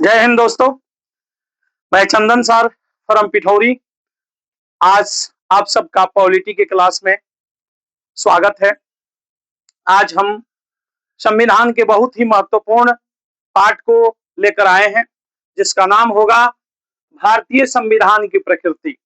जय हिंद दोस्तों। मैं चंदन सर फ्रॉम पिठौरी। आज आप सबका पॉलिटी के क्लास में स्वागत है। आज हम संविधान के बहुत ही महत्वपूर्ण पाठ को लेकर आए हैं, जिसका नाम होगा भारतीय संविधान की प्रकृति।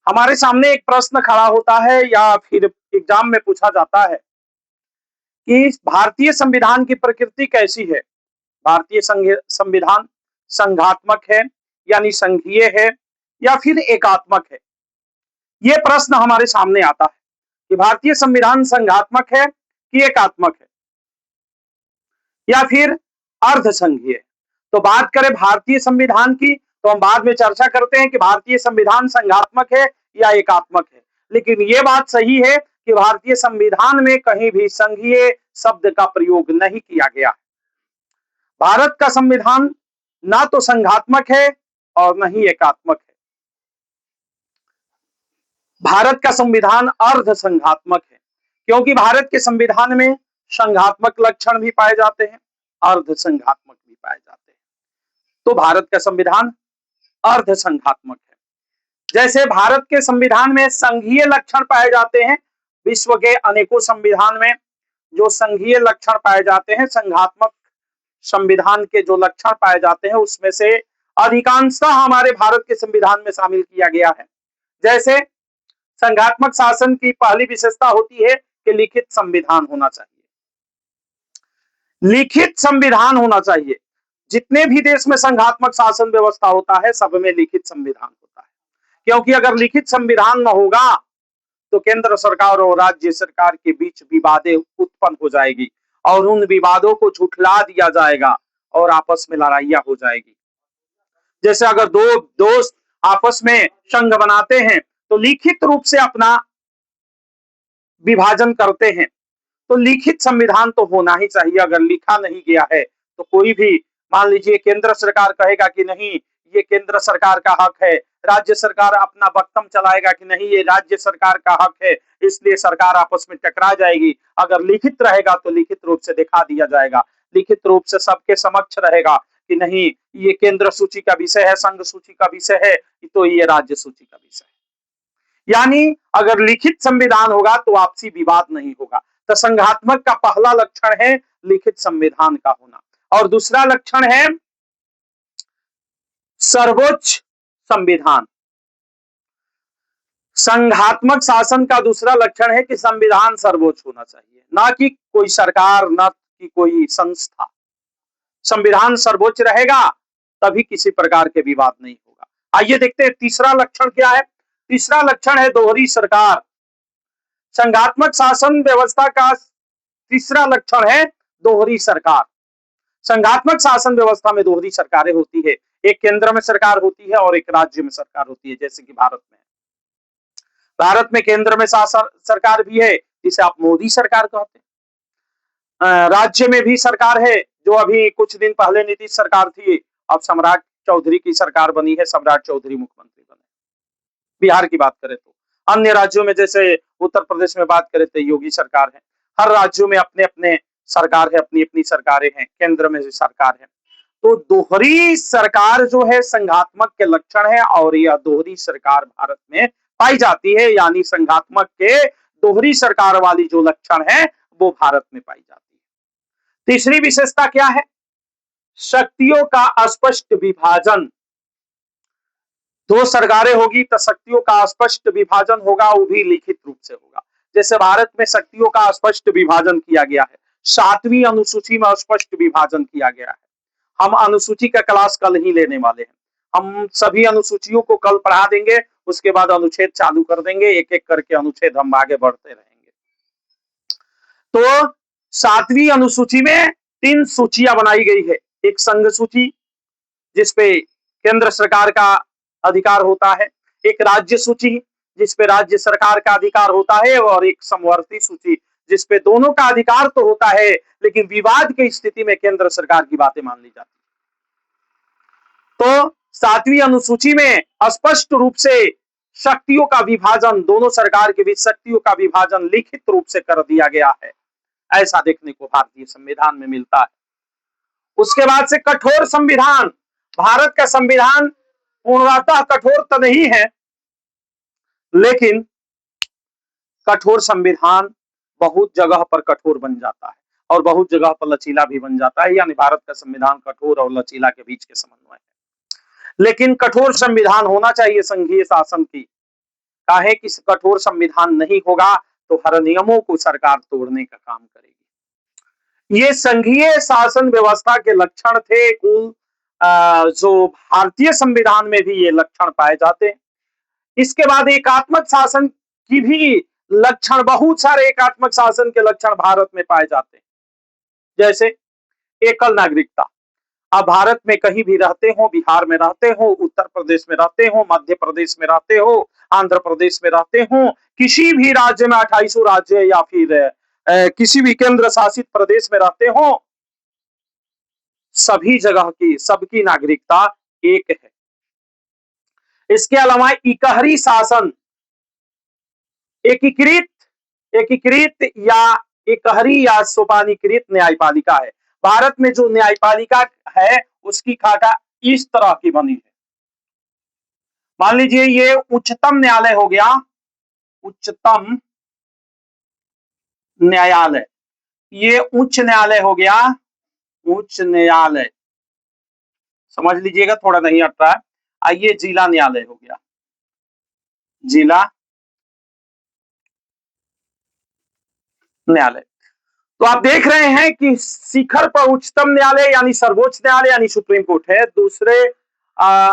हमारे सामने एक प्रश्न खड़ा होता है या फिर एग्जाम में पूछा जाता है कि भारतीय संविधान की प्रकृति कैसी है। भारतीय संविधान संघात्मक है यानी संघीय है या फिर एकात्मक है। ये प्रश्न हमारे सामने आता है कि भारतीय संविधान संघात्मक है कि एकात्मक है या फिर अर्धसंघीय है। तो बात करें भारतीय संविधान की तो हम बाद में चर्चा करते हैं कि भारतीय संविधान संघात्मक है या एकात्मक है। लेकिन ये बात सही है कि भारतीय संविधान में कहीं भी संघीय शब्द का प्रयोग नहीं किया गया है। भारत का संविधान ना तो संघात्मक है और न ही एकात्मक है। भारत का संविधान अर्धसंघात्मक है, क्योंकि भारत के संविधान में संघात्मक लक्षण भी पाए जाते हैं, अर्धसंघात्मक भी पाए जाते हैं। तो भारत का संविधान अर्धसंघात्मक है। जैसे भारत के संविधान में संघीय लक्षण पाए जाते हैं, विश्व के अनेकों संविधान में जो संघीय लक्षण पाए जाते हैं, संघात्मक संविधान के जो लक्षण पाए जाते हैं उसमें से अधिकांशतः हमारे भारत के संविधान में शामिल किया गया है। जैसे संघात्मक शासन की पहली विशेषता होती है कि लिखित संविधान होना चाहिए। लिखित संविधान होना चाहिए। जितने भी देश में संघात्मक शासन व्यवस्था होता है सब में लिखित संविधान होता है, क्योंकि अगर लिखित संविधान न होगा तो केंद्र सरकार और राज्य सरकार के बीच विवादें उत्पन्न हो जाएगी और उन विवादों को झुठला दिया जाएगा और आपस में लड़ाइयां हो जाएगी। जैसे अगर दो दोस्त आपस में संघ बनाते हैं तो लिखित रूप से अपना विभाजन करते हैं, तो लिखित संविधान तो होना ही चाहिए। अगर लिखा नहीं गया है तो कोई भी, मान लीजिए केंद्र सरकार कहेगा कि नहीं ये केंद्र सरकार का हक है, राज्य सरकार अपना वक्तव्य चलाएगा कि नहीं ये राज्य सरकार का हक है, इसलिए सरकार आपस में टकरा जाएगी। अगर लिखित रहेगा तो लिखित रूप से दिखा दिया जाएगा, लिखित रूप से सबके समक्ष रहेगा कि नहीं ये केंद्र सूची का विषय है, संघ सूची का विषय है, तो ये राज्य सूची का विषय है। यानी अगर लिखित संविधान होगा तो आपसी विवाद नहीं होगा। तो संघात्मक का पहला लक्षण है लिखित संविधान का होना, और दूसरा लक्षण है सर्वोच्च संविधान। संघात्मक शासन का दूसरा लक्षण है कि संविधान सर्वोच्च होना चाहिए, ना कि कोई सरकार, ना कि कोई संस्था। संविधान सर्वोच्च रहेगा तभी किसी प्रकार के विवाद नहीं होगा। आइए देखते हैं तीसरा लक्षण क्या है। तीसरा लक्षण है दोहरी सरकार। संघात्मक शासन व्यवस्था का तीसरा लक्षण है दोहरी सरकार। संघात्मक शासन व्यवस्था में दोहरी सरकारें होती है, एक केंद्र में सरकार होती है और एक राज्य में सरकार होती है। जैसे कि भारत में, भारत में केंद्र में शासन सरकार भी है जिसे आप मोदी सरकार कहते हैं। राज्य में भी सरकार है, जो अभी कुछ दिन पहले नीतीश सरकार थी, अब सम्राट चौधरी की सरकार बनी है, सम्राट चौधरी मुख्यमंत्री बने। बिहार की बात करें तो, अन्य राज्यों में जैसे उत्तर प्रदेश में बात करें तो योगी सरकार है। हर राज्यों में अपने अपने सरकार है, अपनी अपनी सरकारें हैं, केंद्र में भी सरकार है। तो दोहरी सरकार जो है संघात्मक के लक्षण है और यह दोहरी सरकार भारत में पाई जाती है, यानी संघात्मक के दोहरी सरकार वाली जो लक्षण है वो भारत में पाई जाती है। तीसरी विशेषता क्या है? शक्तियों का स्पष्ट विभाजन। दो सरकारें होगी तो शक्तियों का स्पष्ट विभाजन होगा, वो भी लिखित रूप से होगा। जैसे भारत में शक्तियों का स्पष्ट विभाजन किया गया है, 7वीं अनुसूची में स्पष्ट विभाजन किया गया है। हम अनुसूची का क्लास कल ही लेने वाले हैं। हम सभी अनुसूचियों को कल पढ़ा देंगे, उसके बाद अनुच्छेद चालू कर देंगे, एक एक करके अनुच्छेद हम आगे बढ़ते रहेंगे। तो 7वीं अनुसूची में 3 सूचियां बनाई गई है। एक संघ सूची जिसपे केंद्र सरकार का अधिकार होता है, एक राज्य सूची जिसपे राज्य सरकार का अधिकार होता है, और एक समवर्ती सूची जिसपे दोनों का अधिकार तो होता है लेकिन विवाद की स्थिति में केंद्र सरकार की बातें मान ली जाती है। तो 7वीं अनुसूची में स्पष्ट रूप से शक्तियों का विभाजन, दोनों सरकार के बीच शक्तियों का विभाजन लिखित रूप से कर दिया गया है। ऐसा देखने को भारतीय संविधान में मिलता है। उसके बाद से कठोर संविधान। भारत का संविधान पूर्णतः कठोर तो नहीं है, लेकिन कठोर संविधान बहुत जगह पर कठोर बन जाता है और बहुत जगह पर लचीला भी बन जाता है, यानी भारत का संविधान कठोर और लचीला के बीच के समन्वय है। लेकिन कठोर संविधान होना चाहिए संघीय शासन की, काहे कि कठोर संविधान नहीं होगा तो हर नियमों को सरकार तोड़ने का काम करेगी। ये संघीय शासन व्यवस्था के लक्षण थे कुल, जो भारतीय संविधान में भी ये लक्षण पाए जाते हैं। इसके बाद एकात्मक शासन की भी लक्षण, बहुत सारे एकात्मक शासन के लक्षण भारत में पाए जाते हैं, जैसे एकल नागरिकता। आप भारत में कहीं भी रहते हो, बिहार में रहते हो, उत्तर प्रदेश में रहते हो, मध्य प्रदेश में रहते हो, आंध्र प्रदेश में रहते हो, किसी भी राज्य में 28 राज्य या फिर किसी भी केंद्र शासित प्रदेश में रहते हो, सभी जगह की सबकी नागरिकता एक है। इसके अलावा इकहरी शासन, एकीकृत एकीकृत या इकहरी या सोपानीकृत न्यायपालिका है। भारत में जो न्यायपालिका है उसकी खाका इस तरह की बनी है। मान लीजिए ये उच्चतम न्यायालय हो गया, उच्चतम न्यायालय, ये उच्च न्यायालय हो गया, उच्च न्यायालय समझ लीजिएगा, थोड़ा नहीं आता है। आइए जिला न्यायालय हो गया, जिला न्यायालय। तो आप देख रहे हैं कि शिखर पर उच्चतम न्यायालय यानी सर्वोच्च न्यायालय यानी सुप्रीम कोर्ट है, दूसरे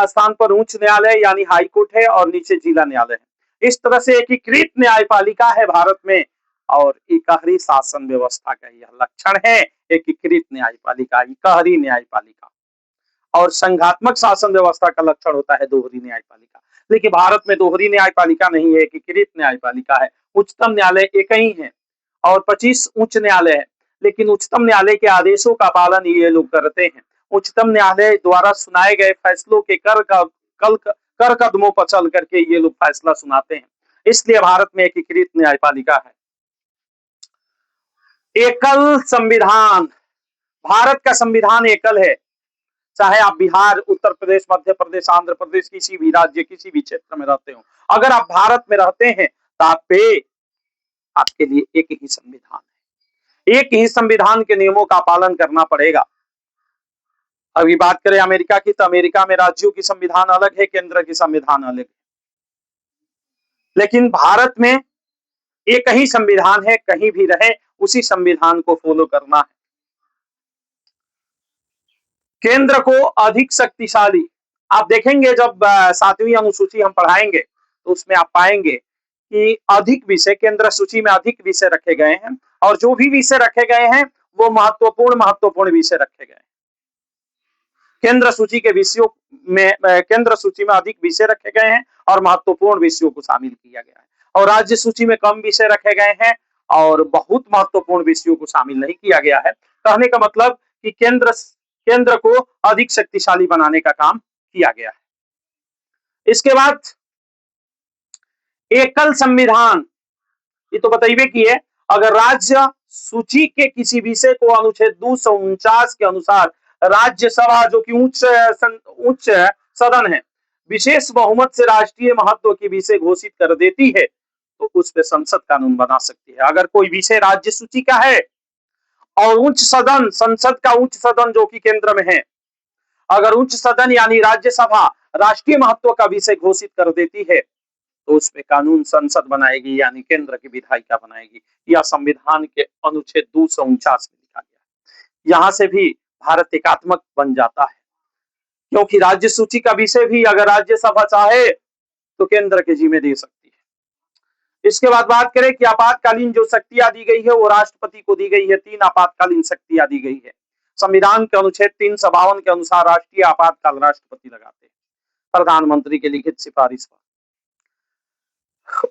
स्थान पर उच्च न्यायालय यानी हाई कोर्ट है और नीचे जिला न्यायालय है। इस तरह से एकीकृत न्यायपालिका है भारत में और इकहरी शासन व्यवस्था का यह लक्षण है, एकीकृत न्यायपालिका, इकहरी न्यायपालिका। और संघात्मक शासन व्यवस्था का लक्षण होता है दोहरी न्यायपालिका। लेकिन भारत में दोहरी न्यायपालिका नहीं है, एकीकृत न्यायपालिका है। उच्चतम न्यायालय एक ही है और 25 उच्च न्यायालय है, लेकिन उच्चतम न्यायालय के आदेशों का पालन ये लोग करते हैं। उच्चतम न्यायालय द्वारा सुनाए गए फैसलों के कर कदमों पर चल करके ये लोग फैसला सुनाते हैं, इसलिए भारत में एकीकृत न्यायपालिका है। एकल संविधान, भारत का संविधान एकल है, चाहे आप बिहार, उत्तर प्रदेश, मध्य प्रदेश, आंध्र प्रदेश, किसी भी राज्य, किसी भी क्षेत्र में रहते हो, अगर आप भारत में रहते हैं तो आपके लिए एक ही संविधान है, एक ही संविधान के नियमों का पालन करना पड़ेगा। अभी बात करें अमेरिका की, तो अमेरिका में राज्यों की संविधान अलग है, केंद्र की संविधान अलग है, लेकिन भारत में एक ही संविधान है, कहीं भी रहे उसी संविधान को फॉलो करना है। केंद्र को अधिक शक्तिशाली, आप देखेंगे जब 7वीं अनुसूची हम पढ़ाएंगे तो उसमें आप पाएंगे कि अधिक विषय केंद्र सूची में अधिक विषय रखे गए हैं और जो भी विषय रखे गए हैं वो महत्वपूर्ण विषय रखे गए हैं। केंद्र सूची के विषयों में, केंद्र सूची में अधिक विषय रखे गए हैं और महत्वपूर्ण विषयों को शामिल किया गया है, और राज्य सूची में कम विषय रखे गए हैं और बहुत महत्वपूर्ण विषयों को शामिल नहीं किया गया है। कहने का मतलब कि केंद्र को अधिक शक्तिशाली बनाने का काम किया गया है। इसके बाद एकल संविधान, ये तो बताइए कि है, अगर राज्य सूची के किसी विषय को अनुच्छेद 249 के अनुसार राज्यसभा, जो कि उच्च सदन है, विशेष बहुमत से राष्ट्रीय महत्व की विषय घोषित कर देती है तो उस पर संसद कानून बना सकती है। अगर कोई विषय राज्य सूची का है और उच्च सदन, संसद का उच्च सदन जो कि केंद्र में है, अगर उच्च सदन यानी राज्यसभा राष्ट्रीय महत्व का विषय घोषित कर देती है तो उस पे कानून संसद बनाएगी, यानी केंद्र की विधायिका बनाएगी। यह संविधान के अनुच्छेद 249 में लिखा गया है। यहां से भी भारत एकात्मक बन जाता है, क्योंकि राज्य सूची का विषय भी अगर राज्यसभा चाहे तो केंद्र के जिम्मे दे सकती है। इसके बाद बात करें कि आपातकालीन जो शक्तियां दी गई है वो राष्ट्रपति को दी गई है। 3 आपातकालीन शक्तियां दी गई है। संविधान के अनुच्छेद 352 के अनुसार राष्ट्रीय आपातकाल राष्ट्रपति लगाते हैं प्रधानमंत्री के लिखित सिफारिश पर।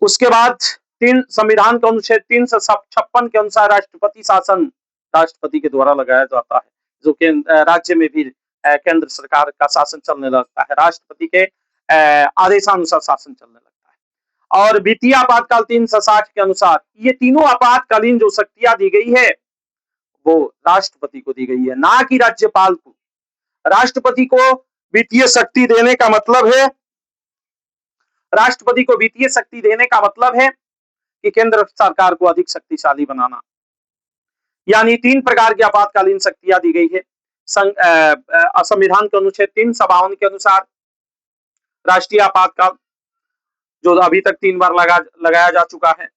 उसके बाद संविधान के अनुच्छेद 356 के अनुसार राष्ट्रपति शासन राष्ट्रपति के द्वारा लगाया जाता है, जो कि राज्य में भी केंद्र सरकार का शासन चलने लगता है, राष्ट्रपति के आदेशानुसार शासन चलने लगता है। और वित्तीय आपातकाल 360 के अनुसार ये तीनों आपातकालीन जो शक्तियां दी गई है वो राष्ट्रपति को दी गई है, ना कि राज्यपाल को। राष्ट्रपति को वित्तीय शक्ति देने का मतलब है, राष्ट्रपति को वित्तीय शक्ति देने का मतलब है कि केंद्र सरकार को अधिक शक्तिशाली बनाना। यानी 3 प्रकार की आपातकालीन शक्तियां दी गई है संविधान के अनुच्छेद 352 के अनुसार। राष्ट्रीय आपातकाल जो अभी तक 3 बार लगाया जा चुका है।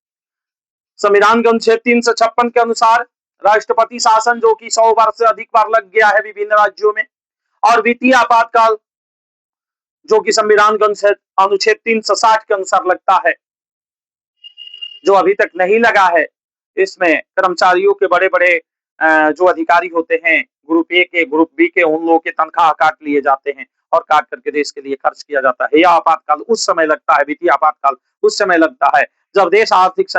संविधान के अनुच्छेद 356 के अनुसार राष्ट्रपति शासन जो कि 100 बार से अधिक बार लग गया है विभिन्न राज्यों में। और वित्तीय आपातकाल जो कि संविधान के अनुच्छेद 360 के अनुसार लगता है, जो अभी तक नहीं लगा है। इसमें कर्मचारियों के बड़े बड़े जो अधिकारी होते हैं ग्रुप ए के, ग्रुप बी के, उन लोगों के तनख्वाह काट लिए जाते हैं और काट करके देश के लिए खर्च किया जाता है। यह आपातकाल उस समय लगता है, वित्तीय आपातकाल उस समय लगता है जब देश आर्थिक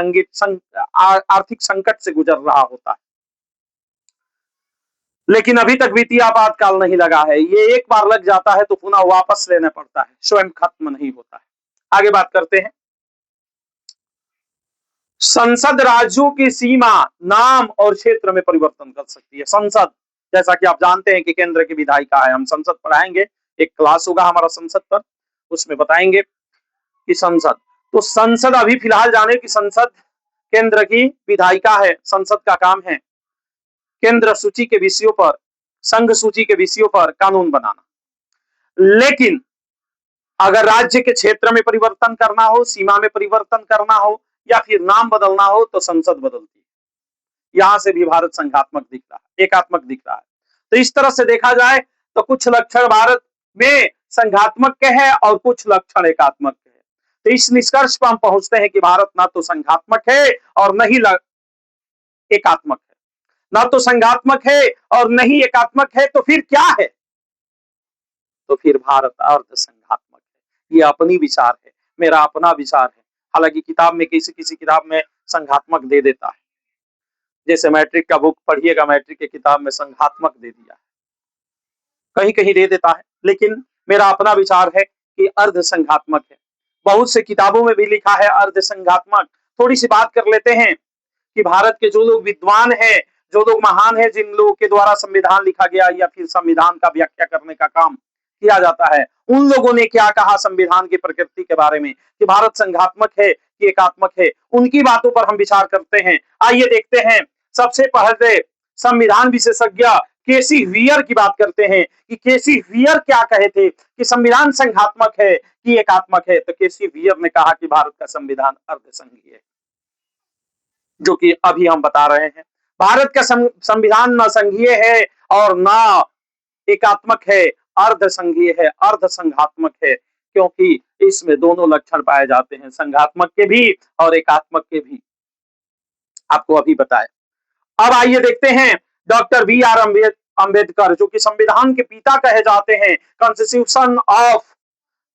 संकट से गुजर रहा होता है। लेकिन अभी तक वित्तीय आपातकाल नहीं लगा है। ये एक बार लग जाता है तो पुनः वापस लेना पड़ता है, स्वयं खत्म नहीं होता है। आगे बात करते हैं। संसद राज्यों की सीमा, नाम और क्षेत्र में परिवर्तन कर सकती है। संसद, जैसा कि आप जानते हैं कि केंद्र की विधायिका है। हम संसद पढ़ाएंगे, एक क्लास होगा हमारा संसद पर, उसमें बताएंगे कि संसद, तो संसद अभी फिलहाल जाने की संसद केंद्र की विधायिका है। संसद का काम है केंद्र सूची के विषयों पर, संघ सूची के विषयों पर कानून बनाना। लेकिन अगर राज्य के क्षेत्र में परिवर्तन करना हो, सीमा में परिवर्तन करना हो या फिर नाम बदलना हो तो संसद बदलती है। यहां से भी भारत संघात्मक दिख रहा है, एकात्मक दिख रहा है। तो इस तरह से देखा जाए तो कुछ लक्षण भारत में संघात्मक के हैं और कुछ लक्षण एकात्मक के हैं। तो इस निष्कर्ष पर हम पहुंचते हैं कि भारत ना तो संघात्मक है और न ही एकात्मक है। ना तो संघात्मक है और न ही एकात्मक है, तो फिर क्या है? तो फिर भारत अर्ध संघात्मक है। ये अपनी विचार है, मेरा अपना विचार है। हालांकि किताब में किसी किसी किताब में संघात्मक दे देता है, जैसे मैट्रिक का बुक पढ़िएगा, मैट्रिक की किताब में संघात्मक दे दिया है, कहीं कहीं दे देता है। लेकिन मेरा अपना विचार है कि अर्ध संघात्मक है। बहुत से किताबों में भी लिखा है अर्ध संघात्मक। थोड़ी सी बात कर लेते हैं कि भारत के जो लोग विद्वान हैं, जो लोग महान हैं, जिन लोगों के द्वारा संविधान लिखा गया या फिर संविधान का व्याख्या करने का काम किया जाता है, उन लोगों ने क्या कहा संविधान की प्रकृति के बारे में, कि भारत संघात्मक है कि एकात्मक है। उनकी बातों पर हम विचार करते हैं। आइए देखते हैं। सबसे पहले संविधान विशेषज्ञ केसी वियर की बात करते हैं कि केसी वियर क्या कहे थे कि संविधान संघात्मक है कि एकात्मक है। तो केसी वियर ने कहा कि भारत का संविधान अर्धसंघीय है, जो कि अभी हम बता रहे हैं। भारत का संविधान न संघीय है और न एकात्मक है, अर्धसंघीय है, अर्धसंघात्मक है, क्योंकि इसमें दोनों लक्षण पाए जाते हैं, संघात्मक के भी और एकात्मक के भी। आपको अभी बताया। अब आइए देखते हैं डॉक्टर बी आर अम्बेडकर, जो कि संविधान के पिता कहे जाते हैं, constitution of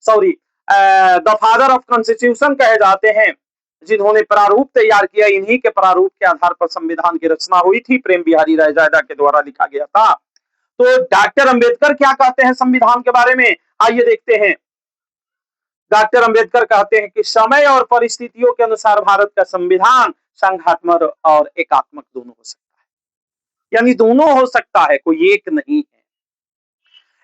the father of constitution कहे जाते हैं, जिन्होंने प्रारूप तैयार किया। इन्हीं के प्रारूप के आधार पर संविधान की रचना हुई थी, प्रेम बिहारी रायजादा के द्वारा लिखा गया था। तो डॉक्टर अंबेडकर क्या कहते हैं संविधान के बारे में, आइए देखते हैं। डॉक्टर अंबेडकर कहते हैं कि समय और परिस्थितियों के अनुसार भारत का संविधान संघात्मक और एकात्मक दोनों हो सकता है, यानी दोनों हो सकता है, कोई एक नहीं है।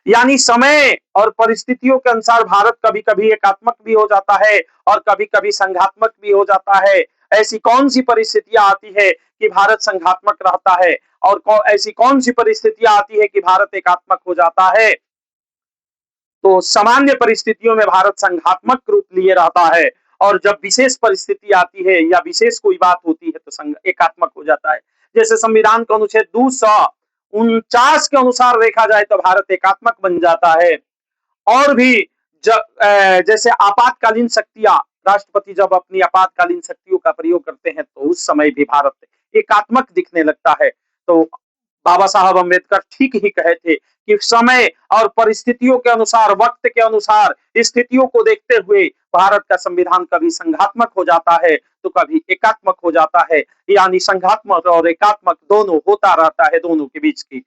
यानी समय और परिस्थितियों के अनुसार भारत कभी कभी एकात्मक भी हो जाता है और कभी कभी संघात्मक भी हो जाता है। ऐसी कौन सी परिस्थितियां आती है कि भारत संघात्मक रहता है और ऐसी कौन सी परिस्थितियां आती है कि भारत एकात्मक हो जाता है? तो सामान्य परिस्थितियों में भारत संघात्मक रूप लिए रहता है और जब विशेष परिस्थिति आती है या विशेष कोई बात होती है तो एकात्मक हो जाता है। जैसे संविधान का अनुच्छेद 249 के अनुसार देखा जाए तो भारत एकात्मक बन जाता है। और भी जैसे आपातकालीन शक्तियां, राष्ट्रपति जब अपनी आपातकालीन शक्तियों का प्रयोग करते हैं तो उस समय भी भारत एकात्मक दिखने लगता है। तो बाबा साहब अम्बेडकर ठीक ही कहे थे कि समय और परिस्थितियों के अनुसार, वक्त के अनुसार, स्थितियों को देखते हुए भारत का संविधान कभी संघात्मक हो जाता है तो कभी एकात्मक हो जाता है। यानी संघात्मक और एकात्मक दोनों होता रहता है, दोनों के बीच की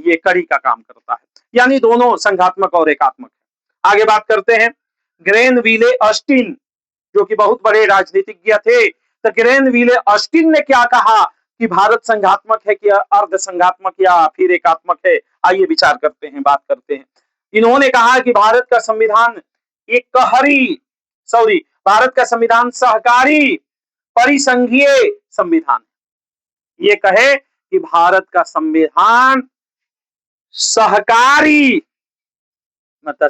ये कड़ी का काम करता है, यानी दोनों संघात्मक और एकात्मक है। आगे बात करते हैं। ग्रेनविले ऑस्टिन, जो कि बहुत बड़े राजनीतिज्ञ थे, तो ग्रेनविले ऑस्टिन ने क्या कहा कि भारत संघात्मक है कि अर्ध संघात्मक या फिर एकात्मक है, आइए विचार करते हैं, बात करते हैं। इन्होंने कहा कि भारत का संविधान भारत का संविधान सहकारी परिसंघीय संविधान। ये कहे कि भारत का संविधान सहकारी, मतलब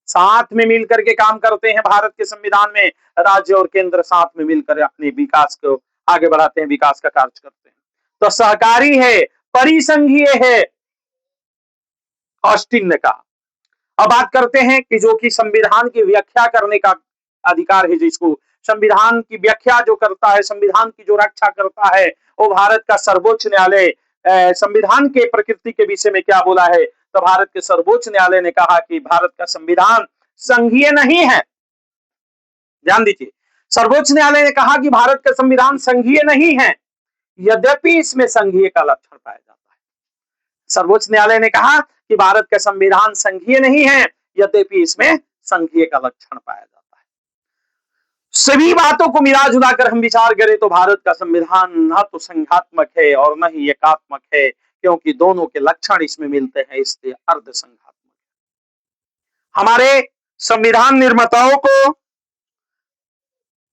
साथ में मिलकर के काम करते हैं। भारत के संविधान में राज्य और केंद्र साथ में मिलकर अपने विकास को आगे बढ़ाते हैं, विकास का कार्य करते हैं। तो सहकारी है, परिसंघीय है, ऑस्टिन ने कहा। अब बात करते हैं कि जो कि संविधान की व्याख्या करने का अधिकार है, जिसको संविधान की व्याख्या जो करता है, संविधान की जो रक्षा करता है, वो भारत का सर्वोच्च न्यायालय। संविधान के प्रकृति के विषय में क्या बोला है, तो भारत के सर्वोच्च न्यायालय ने कहा कि भारत का संविधान संघीय नहीं है। ध्यान दीजिए, सर्वोच्च न्यायालय ने कहा कि भारत का संविधान संघीय नहीं है, यद्यपि इसमें संघीय का लक्षण पाया जाता है। सर्वोच्च न्यायालय ने कहा कि भारत का संविधान संघीय नहीं है, यद्यपि इसमें संघीय का लक्षण पाया जाता है। सभी बातों को मिला जुला कर हम विचार करें तो भारत का संविधान न तो संघात्मक है और न ही एकात्मक है, क्योंकि दोनों के लक्षण इसमें मिलते हैं, इसलिए अर्ध संघात्मक। हमारे संविधान निर्माताओं को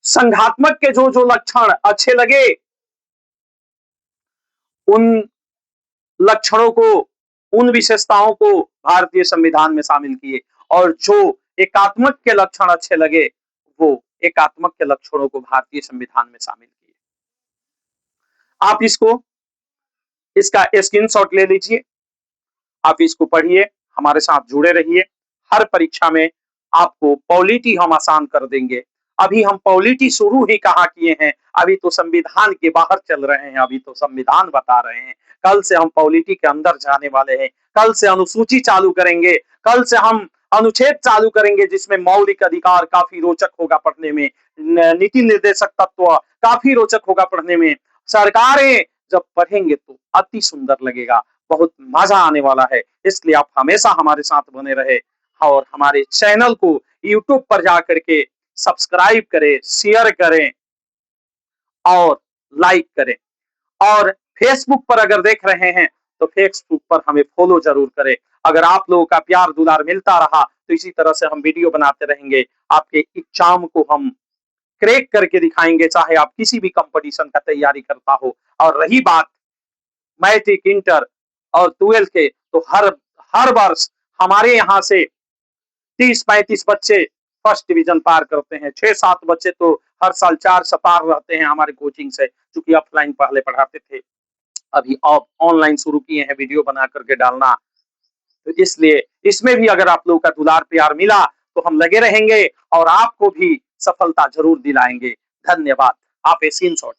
संघात्मक के जो जो लक्षण अच्छे लगे, उन लक्षणों को, उन विशेषताओं को भारतीय संविधान में शामिल किए, और जो एकात्मक के लक्षण अच्छे लगे, वो एकात्मक के लक्षणों को भारतीय संविधान में शामिल किए। आप इसका स्क्रीनशॉट ले लीजिए, आप इसको पढ़िए, हमारे साथ जुड़े रहिए। हर परीक्षा में आपको पॉलिटी हम आसान कर देंगे। अभी हम पॉलिटी शुरू ही कहाँ किए हैं, अभी तो संविधान के बाहर चल रहे हैं, अभी तो संविधान बता रहे हैं। कल से हम पॉलिटी के अंदर जाने वाले हैं, कल से अनुसूची चालू करेंगे, कल से हम अनुच्छेद चालू करेंगे, जिसमें मौलिक अधिकार काफी रोचक होगा पढ़ने में, नीति निर्देशक तत्व काफी रोचक होगा पढ़ने में। सरकारें जब पढ़ेंगे तो अति सुंदर लगेगा, बहुत मजा आने वाला है। इसलिए आप हमेशा हमारे साथ बने रहे और हमारे चैनल को यूट्यूब पर जाकर के सब्सक्राइब करें, शेयर करें और लाइक करें। और फेसबुक पर अगर देख रहे हैं तो फेसबुक पर हमें फॉलो जरूर करें। अगर आप लोगों का प्यार दुलार मिलता रहा तो इसी तरह से हम वीडियो बनाते रहेंगे, आपके एग्जाम को हम क्रैक करके दिखाएंगे, चाहे आप किसी भी कंपटीशन का तैयारी करता हो। और रही बात मैट्रिक, इंटर और 12 के, तो हर वर्ष हमारे यहाँ से 30-35 बच्चे फर्स्ट डिवीजन पार करते हैं, 6-7 बच्चे तो हर साल 4 से पार रहते हैं हमारे कोचिंग से, क्योंकि ऑफलाइन पहले पढ़ाते थे, अभी आप ऑनलाइन शुरू किए हैं वीडियो बना करके डालना। तो इसलिए इसमें भी अगर आप लोगों का दुलार प्यार मिला तो हम लगे रहेंगे और आपको भी सफलता जरूर दिलाएंगे। धन्यवाद। आप स्क्रीनशॉट